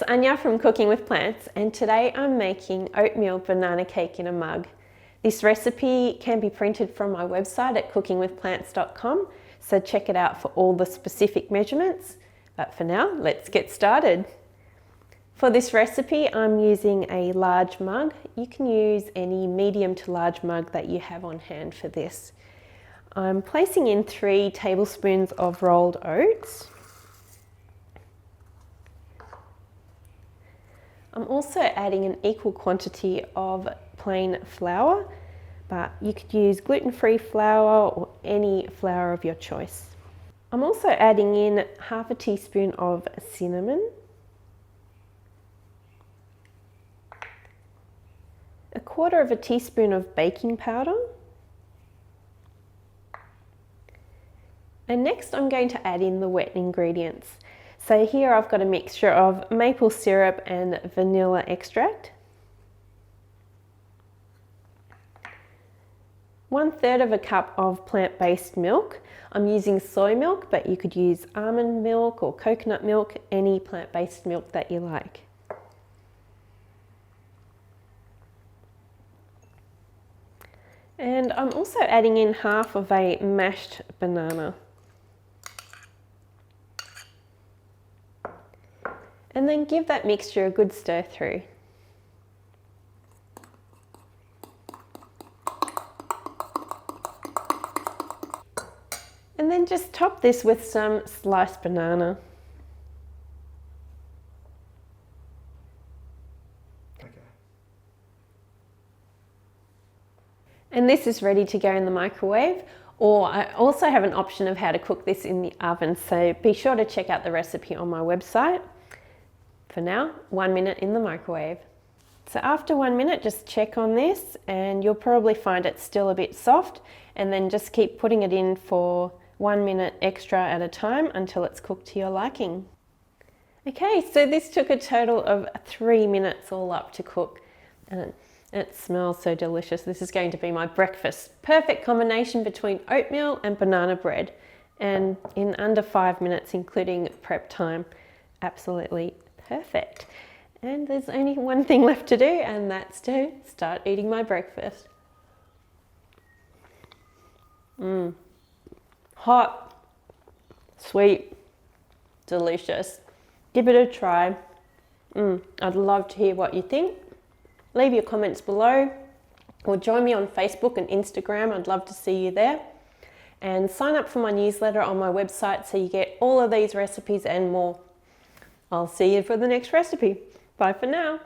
Anja from Cooking with Plants, and today I'm making oatmeal banana cake in a mug. This recipe can be printed from my website at CookingWithPlants.com, so check it out for all the specific measurements. But for now, let's get started. For this recipe, I'm using a large mug. You can use any medium to large mug that you have on hand for this. I'm placing in 3 tablespoons of rolled oats. I'm also adding an equal quantity of plain flour, but you could use gluten-free flour or any flour of your choice. I'm also adding in half a teaspoon of cinnamon, a quarter of a teaspoon of baking powder, and next I'm going to add in the wet ingredients. So here I've got a mixture of maple syrup and vanilla extract, 1/3 of a cup of plant-based milk. I'm using soy milk, but you could use almond milk or coconut milk, any plant-based milk that you like. And I'm also adding in half of a mashed banana. And then give that mixture a good stir through. And then just top this with some sliced banana. Okay. And this is ready to go in the microwave, or I also have an option of how to cook this in the oven, so be sure to check out the recipe on my website. For now, 1 minute in the microwave. So after 1 minute, just check on this and you'll probably find it's still a bit soft, and then just keep putting it in for 1 minute extra at a time until it's cooked to your liking. Okay, so this took a total of 3 minutes all up to cook, and it smells so delicious. This is going to be my breakfast. Perfect combination between oatmeal and banana bread, and in under 5 minutes, including prep time. Absolutely perfect. And there's only one thing left to do, and that's to start eating my breakfast. Hot, sweet, delicious. Give it a try. I'd love to hear what you think. Leave your comments below, or join me on Facebook and Instagram. I'd love to see you there. And sign up for my newsletter on my website so you get all of these recipes and more. I'll see you for the next recipe. Bye for now.